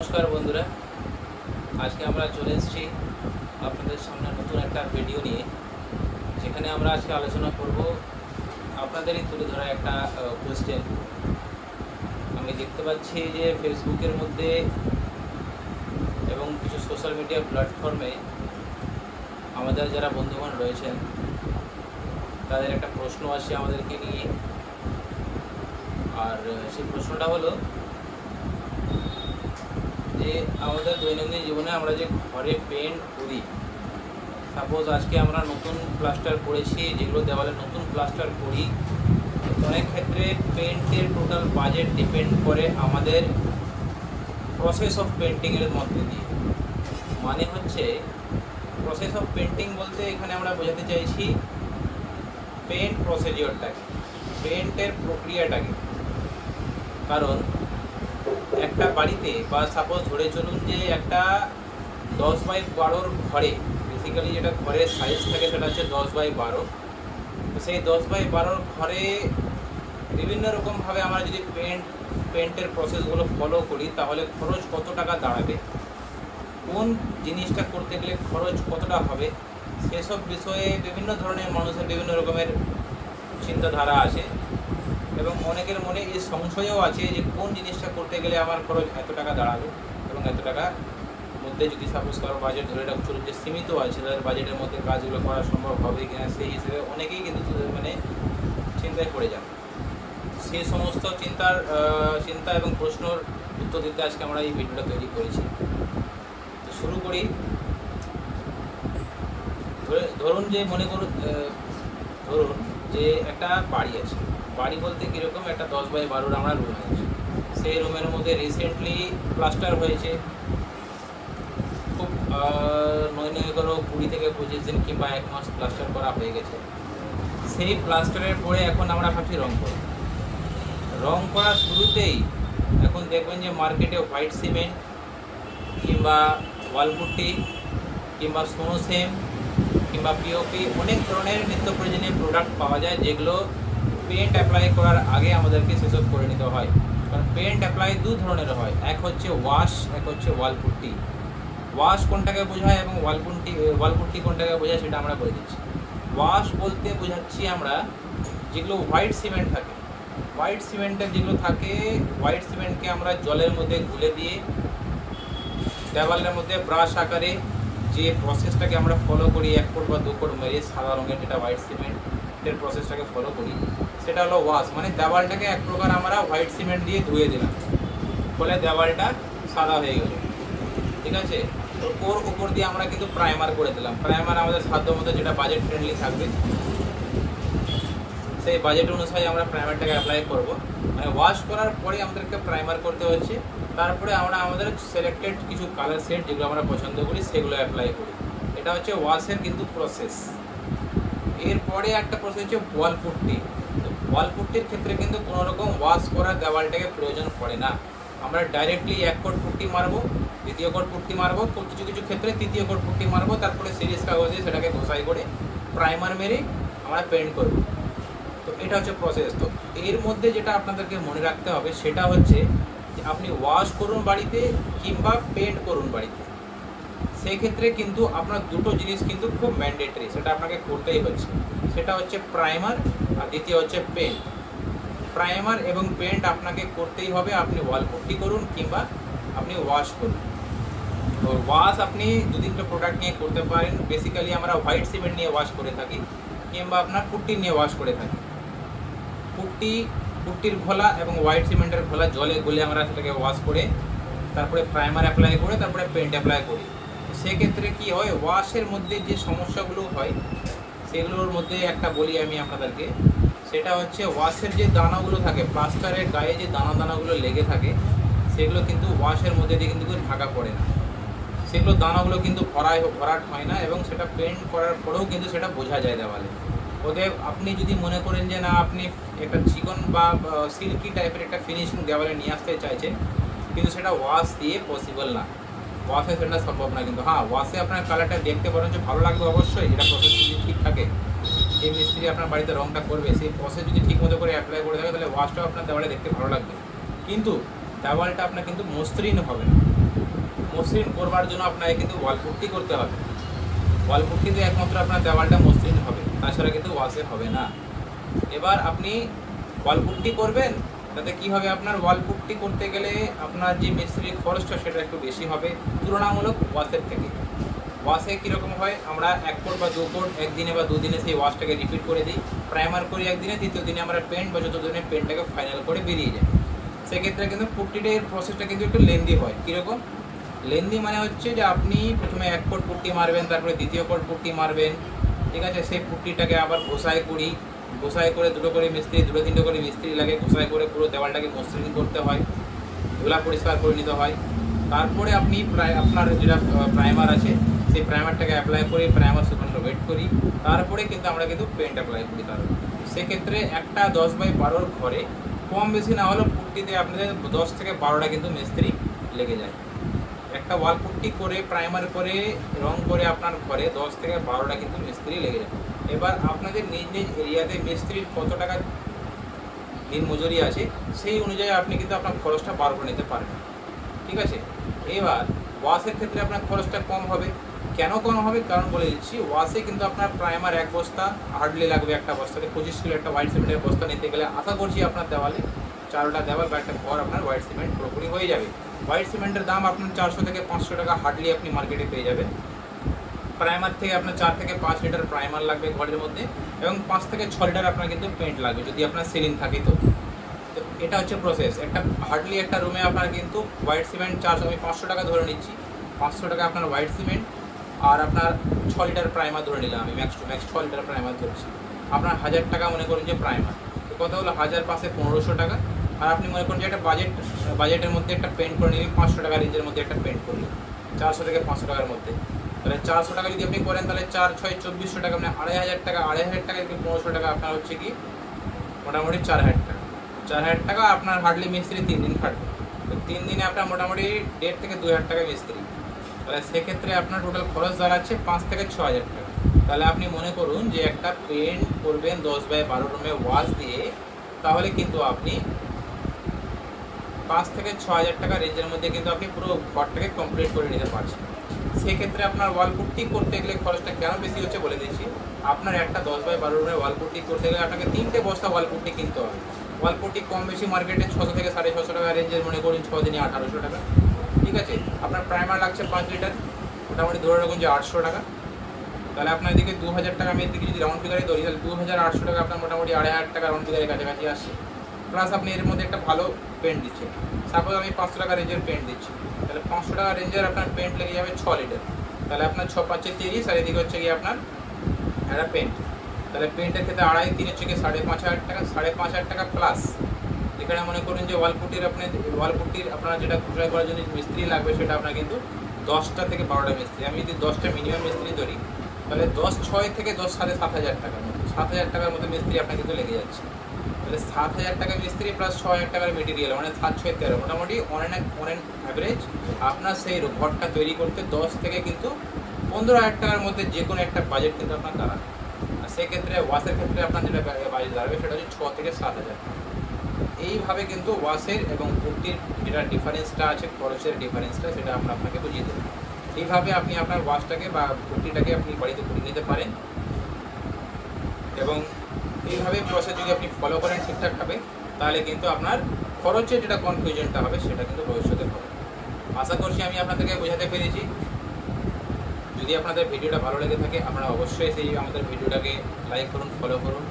নমস্কার বন্ধুরা, আজকে আমরা চলে এসেছি আপনাদের সামনে নতুন একটা ভিডিও নিয়ে, যেখানে আমরা আজকে আলোচনা করব আপনাদেরই তুলে ধরা একটা কোয়েশ্চেন। আমি দেখতে পাচ্ছি যে ফেসবুকের মধ্যে এবং কিছু সোশ্যাল মিডিয়া প্ল্যাটফর্মে আমাদের যারা বন্ধুগণ রয়েছেন তাদের একটা প্রশ্ন আসে আমাদেরকে নিয়ে। আর সেই প্রশ্নটা হলো যে আমাদের দৈনন্দিন জীবনে আমরা যে ঘরে পেন্ট করি, সাপোজ আজকে আমরা নতুন প্লাস্টার করেছি, যেগুলো দেওয়ালে নতুন প্লাস্টার করি, অনেক ক্ষেত্রে পেন্টের টোটাল বাজেট ডিপেন্ড করে আমাদের প্রসেস অফ পেন্টিংয়ের মধ্যে দিয়ে। মানে হচ্ছে প্রসেস অফ পেন্টিং বলতে এখানে আমরা বোঝাতে চাইছি পেন্ট প্রসিডিওরটাকে, পেন্টের প্রক্রিয়াটাকে। কারণ একটা বাড়িতে বা সাপোজ ধরে চলুন যে একটা 10x12 ঘরে, বেসিক্যালি যেটা ঘরের সাইজ থাকে সেটা হচ্ছে 10x12। তো সেই 10x12 ঘরে বিভিন্ন রকমভাবে আমরা যদি পেন্টের প্রসেসগুলো ফলো করি, তাহলে খরচ কত টাকা দাঁড়াবে, কোন জিনিসটা করতে গেলে খরচ কতটা হবে, সেসব বিষয়ে বিভিন্ন ধরনের মানুষের বিভিন্ন রকমের চিন্তাধারা আছে। এবং অনেকের মনে এই সংশয়ও আছে যে কোন জিনিসটা করতে গেলে আমার খরচ এত টাকা দাঁড়াবে এবং এত টাকার মধ্যে যদি সাপোজ কারো বাজেট ধরে রাখা চলুন যে সীমিত আছে, তাদের বাজেটের মধ্যে কাজগুলো করা সম্ভব হবে কিনা, সেই হিসেবে অনেকেই কিন্তু চিন্তায় পড়ে যান। সেই সমস্ত চিন্তা এবং প্রশ্নর উত্তর দিতে আজকে আমরা এই ভিডিওটা তৈরি করেছি। তো শুরু করি। ধরুন যে ধরুন যে একটা বাড়ি আছে। বাড়ি বলতে কীরকম, একটা 10x12 আমরা রুম আছে, সেই রুমের মধ্যে রিসেন্টলি প্লাস্টার হয়েছে, খুব নয় করো 20 থেকে 25 দিন কিংবা 1 মাস প্লাস্টার করা হয়ে গেছে। সেই প্লাস্টারের পরে এখন আমরা ভাবছি রং করব। রং করা শুরুতেই এখন দেখবেন যে মার্কেটে হোয়াইট সিমেন্ট কিংবা ওয়ালপুট্টি কিংবা সোনোসেম কিংবা পিওপি অনেক ধরনের নিত্য প্রয়োজনীয় প্রোডাক্ট পাওয়া যায়, যেগুলো পেন্ট অ্যাপ্লাই করার আগে আমাদেরকে সেসব করে নিতে হয়। কারণ পেন্ট অ্যাপ্লাই দু ধরনের হয়, এক হচ্ছে ওয়াশ, এক হচ্ছে ওয়ালপুট্টি। ওয়াশ কোনটাকে বোঝায় এবং ওয়ালপুট্টি কোনটাকে বোঝায় সেটা আমরা বলে দিচ্ছি। ওয়াশ বলতে বোঝাচ্ছি আমরা যেগুলো হোয়াইট সিমেন্ট থাকে, হোয়াইট সিমেন্টের যেগুলো থাকে, হোয়াইট সিমেন্টকে আমরা জলের মধ্যে গুলে দিয়ে দেওয়ালের মধ্যে ব্রাশ আকারে যে প্রসেসটাকে আমরা ফলো করি, 1 কোট বা 2 কোট মেরে সাদা রঙের যেটা হোয়াইট সিমেন্টের প্রসেসটাকে ফলো করি, সেটা হলো ওয়াশ। মানে দেওয়ালটাকে এক প্রকার আমরা হোয়াইট সিমেন্ট দিয়ে ধুয়ে দিলাম, ফলে দেওয়ালটা সাদা হয়ে গেল। ঠিক আছে, তো ওর উপর দিয়ে আমরা কিন্তু প্রাইমার করে দিলাম। প্রাইমার আমাদের সাধ্য মতো যেটা বাজেট ফ্রেন্ডলি থাকবে, সেই বাজেট অনুসারে আমরা প্রাইমারটাকে অ্যাপ্লাই করব। মানে ওয়াশ করার পরে আমাদেরকে প্রাইমার করতে হচ্ছে, তারপরে আমরা আমাদের সিলেক্টেড কিছু কালার সেট যেগুলো আমরা পছন্দ করি সেগুলো অ্যাপ্লাই করি। এটা হচ্ছে ওয়াশের কিন্তু প্রসেস। এরপরে একটা প্রসেস হচ্ছে ওয়ালপুট্টি। তো ওয়ালপুট্টির ক্ষেত্রে কিন্তু কোনো রকম ওয়াশ করার দেওয়ালটাকে প্রয়োজন পড়ে না, আমরা ডাইরেক্টলি 1 কোট পুট্টি মারবো, দ্বিতীয় কোট পুট্টি মারবো, কিছু কিছু ক্ষেত্রে তৃতীয় কোট পুট্টি মারবো, তারপরে সিরিজ কাগজে সেটাকে ঘষাই করে প্রাইমার মেরে আমরা পেন্ট করব। তো এটা হচ্ছে প্রসেস। তো এর মধ্যে যেটা আপনাদেরকে মনে রাখতে হবে সেটা হচ্ছে যে আপনি ওয়াশ করুন বাড়িতে কিংবা পেন্ট করুন বাড়িতে, সেই ক্ষেত্রে কিন্তু আপনার দুটো জিনিস কিন্তু খুব ম্যান্ডেটরি, সেটা আপনাকে করতেই হচ্ছে। সেটা হচ্ছে প্রাইমার আর দ্বিতীয় হচ্ছে পেন্ট। প্রাইমার এবং পেন্ট আপনাকে করতেই হবে, আপনি ওয়ালপুট্টি করুন কিংবা আপনি ওয়াশ করুন। তো ওয়াশ আপনি 2-3টে প্রোডাক্ট নিয়ে করতে পারেন। বেসিক্যালি আমরা হোয়াইট সিমেন্ট নিয়ে ওয়াশ করে থাকি কিংবা আপনার পুট্টি নিয়ে ওয়াশ করে থাকি। পুট্টির ঘোলা এবং হোয়াইট সিমেন্টের ঘোলা জলে গুলে আমরা সেটাকে ওয়াশ করে তারপরে প্রাইমার অ্যাপ্লাই করে তারপরে পেন্ট অ্যাপ্লাই করি। সেক্ষেত্রে কি হয়, ওয়াশের মধ্যে যে সমস্যাগুলো হয় সেগুলোর মধ্যে একটা বলি আমি আপনাদেরকে, সেটা হচ্ছে ওয়াশের যে দানাগুলো থাকে, প্লাস্টারের গায়ে যে দানাগুলো লেগে থাকে, সেগুলো কিন্তু ওয়াশের মধ্যে দিয়ে কিন্তু ঢাকা পড়ে না, সেগুলো দানাগুলো কিন্তু ভরাট হয় না এবং সেটা পেন্ট করার পরেও কিন্তু সেটা বোঝা যায় দেওয়ালে। অতএব আপনি যদি মনে করেন যে না আপনি একটা চিকন বা সিল্কি টাইপের একটা ফিনিশিং দেওয়ালে নিয়ে আসতে চাইছেন, কিন্তু সেটা ওয়াশ দিয়ে পসিবল না, ওয়াশে সেটা সম্ভব না। কিন্তু হ্যাঁ, ওয়াশে আপনার কালারটা দেখতে পারেন যে ভালো লাগবে অবশ্যই, যেটা প্রসেস যদি ঠিক থাকে। যে মিস্ত্রি আপনার বাড়িতে রংটা করবে সেই প্রসেস যদি ঠিক মতো করে অ্যাপ্লাই করে থাকে, তাহলে ওয়াশটাও আপনার দেওয়ালে দেখতে ভালো লাগবে, কিন্তু দেওয়ালটা আপনার কিন্তু মসৃণ হবে না। মসৃণ করবার জন্য আপনাকে কিন্তু ওয়াল পুট্টি করতে হবে। ওয়াল পুট্টিতে একমাত্র আপনার দেওয়ালটা মসৃণ হবে, তাছাড়া কিন্তু ওয়াশে হবে না। এবার আপনি ওয়াল পুট্টি করবেন, তাতে কি হবে, আপনার ওয়াল পুট্টি করতে গেলে আপনার যে মিস্ত্রির খরচটা সেটা একটু বেশি হবে তুলনামূলক ওয়াশের থেকে। ওয়াশে কীরকম হয়, আমরা 1 কোট বা 2 কোট একদিনে বা 2 দিনে সেই ওয়াশটাকে রিপিট করে দিই, প্রাইমার করি একদিনে, তৃতীয় দিনে আমরা পেন্ট বা যত দিনে পেন্টটাকে ফাইনাল করে বেরিয়ে যাই। সেক্ষেত্রে কিন্তু পুট্টিটা এর প্রসেসটা কিন্তু একটু লেন্দি হয়। কীরকম লেন্দি মানে হচ্ছে যে আপনি প্রথমে 1 কোট পুট্টি মারবেন, তারপরে দ্বিতীয় কোট পুট্টি মারবেন, ঠিক আছে। সেই পুট্টিটাকে আবার ঘষাই করে দুটো করে মিস্ত্রি, 2-3টে করে মিস্ত্রি লাগে, ঘষাই করে পুরো দেওয়ালটাকে মসৃণ করতে হয়, ধুলা পরিষ্কার করে নিতে হয়। তারপরে আপনি আপনার যেটা প্রাইমার আছে সেই প্রাইমারটাকে অ্যাপ্লাই করি, প্রাইমার শুকানোর ওয়েট করি, তারপরে কিন্তু আমরা কিন্তু পেন্ট অ্যাপ্লাই করি। তারপর সেক্ষেত্রে একটা 10x12 ঘরে কম বেশি না হলেও পুট্টিতে আপনাদের 10 থেকে 12টা কিন্তু মিস্ত্রি লেগে যায়। একটা ওয়াল পুট্টি করে প্রাইমার করে রং করে আপনার ঘরে 10 থেকে 12টা কিন্তু মিস্ত্রি লেগে যায়। এবার আপনাদের নিজ নিজ এরিয়াতে মিস্ত্রির কত টাকা দিন মজুরি আছে সেই অনুযায়ী আপনি কিন্তু আপনার খরচটা বার করে নিতে পারেন, ঠিক আছে। এবার ওয়াশের ক্ষেত্রে আপনার খরচটা কম হবে। কেন কম হবে কারণ বলে দিচ্ছি। ওয়াশে কিন্তু আপনার প্রাইমার 1 বস্তা হার্ডলি লাগবে, একটা বস্তাতে 25 কিলো একটা হোয়াইট সিমেন্টের বস্তা নিতে গেলে আশা করছি আপনার দেওয়ালে 4টা দেওয়াল বা একটা ঘর আপনার হোয়াইট সিমেন্ট পুরোপুরি হয়ে যাবে। হোয়াইট সিমেন্টের দাম আপনার 400 থেকে 500 টাকা হার্ডলি আপনি মার্কেটে পেয়ে যাবেন। প্রাইমার থেকে আপনার 4 থেকে 5 লিটার প্রাইমার লাগবে ঘরের মধ্যে, এবং 5 থেকে 6 লিটার আপনার কিন্তু পেন্ট লাগবে যদি আপনার সিলিং থাকে। তো এটা হচ্ছে প্রসেস। একটা হার্ডলি একটা রুমে আপনার কিন্তু হোয়াইট সিমেন্ট 400, আমি 500 টাকা ধরে নিচ্ছি, 500 টাকা আপনার হোয়াইট সিমেন্ট, আর আপনার 6 লিটার প্রাইমার ধরে নিলাম, আমি max to max 6 litre primer ধরছি। আপনার 1000 টাকা মনে করুন যে প্রাইমার, তো কত হলো 1000 পাশে 1500 টাকা। আর আপনি মনে করুন যে একটা বাজেটের মধ্যে একটা পেন্ট করে নিলেন, 500 টাকা রেঞ্জের মধ্যে একটা পেন্ট করলেন 400 থেকে 500 টাকার মধ্যে। তাহলে 400 টাকা যদি আপনি করেন তাহলে 4 6 2400 টাকা, মানে 2500 টাকা। 2500 টাকা থেকে 1500 টাকা আপনার হচ্ছে কি মোটামুটি 4000 টাকা। 4000 টাকা আপনার হার্ডলি মিস্ত্রি 3 দিন খাটবে, তো 3 দিনে আপনার মোটামুটি 1.5 থেকে 2000 টাকা মিস্ত্রি। তাহলে সেক্ষেত্রে আপনার টোটাল খরচ দাঁড়াচ্ছে 5 থেকে 6000 টাকা। তাহলে আপনি মনে করুন যে একটা পেন্ট করবেন 10x12 রুমে ওয়াশ দিয়ে, তাহলে কিন্তু আপনি 5 থেকে 6000 টাকা রেঞ্জের মধ্যে কিন্তু আপনি পুরো ঘরটাকে কমপ্লিট করে নিতে পারছেন। সেক্ষেত্রে আপনার ওয়াল পুট্টি করতে গেলে খরচটা কেন বেশি হচ্ছে বলে দিচ্ছি। আপনার একটা 10x12 রুমে ওয়াল পুট্টি করতে গেলে আপনাকে 3টে বস্তা ওয়াল পুট্টি কিনতে হবে। ওয়াল পুট্টি কম বেশি মার্কেটে 600 থেকে 650 টাকা রেঞ্জের, মনে করুন 6 দিনে 1800 টাকা, ঠিক আছে। আপনার প্রাইমার লাগছে 5 লিটার, মোটামুটি ধরে রাখুন যে 800 টাকা। তাহলে আপনার এদিকে 2000 টাকা, আমি এদিকে যদি রাউন্ড ফিগারে ধরি তাহলে 2800 টাকা আপনার মোটামুটি 2500 টাকা রাউন্ড ফিগারের কাছাকাছি আসছে। প্লাস আপনি এর মধ্যে একটা ভালো পেন্ট দিচ্ছেন, সাপোজ আমি 500 টাকা রেঞ্জের পেন্ট দিচ্ছি, তাহলে 500 টাকা রেঞ্জের আপনার পেন্ট লেগে যাবে 6 লিটার। তাহলে আপনার 6 5 30, আর এদিকে হচ্ছে গিয়ে আপনার একটা পেন্ট। তাহলে পেন্টের ক্ষেত্রে 2.5 3 হচ্ছে গিয়ে 5500 টাকা, 5500 টাকা প্লাস এখানে মনে করুন যে ওয়াল পুট্টির আপনার যেটা খুচরা করার জন্য মিস্ত্রি লাগবে সেটা আপনার কিন্তু 10টা থেকে 12টা মিস্ত্রি। আমি যদি 10টা মিনিমাম মিস্ত্রি ধরি তাহলে 10 6 থেকে 10 7000 টাকার মতো, 7000 টাকার মতো মিস্ত্রি আপনার কিন্তু লেগে যাচ্ছে। তাহলে 7000 টাকা মিস্ত্রি প্লাস 6000 টাকার মেটেরিয়াল, মানে 7 6 13, মোটামুটি অন অ্যাভারেজ আপনার সেই ঘরটা তৈরি করতে 10 থেকে কিন্তু 15000 টাকার মধ্যে যে কোনো একটা বাজেট কিন্তু আপনার দাঁড়াবে। আর সেক্ষেত্রে ওয়াশের ক্ষেত্রে আপনার যেটা বাজেট দাঁড়াবে সেটা হচ্ছে 6 থেকে 7000। এইভাবে কিন্তু ওয়াশের এবং পুট্টির যেটা ডিফারেন্সটা আছে, খরচের ডিফারেন্সটা, সেটা আমরা আপনাকে বুঝিয়ে দেবো। এইভাবে আপনি আপনার ওয়াশটাকে বা পুট্টিটাকে আপনি বাড়িতে করে নিতে পারেন, এবং এইভাবে প্রসেস যদি আপনি ফলো করেন ঠিকঠাকভাবে তাহলে কিন্তু আপনার খরচের যেটা কনফিউশনটা হবে সেটা কিন্তু ভবিষ্যতে হবে। আশা করছি আমি আপনাদেরকে বোঝাতে পেরেছি। যদি আপনাদের ভিডিওটা ভালো লেগে থাকে আপনারা অবশ্যই সেই আমাদের ভিডিওটাকে লাইক করুন, ফলো করুন।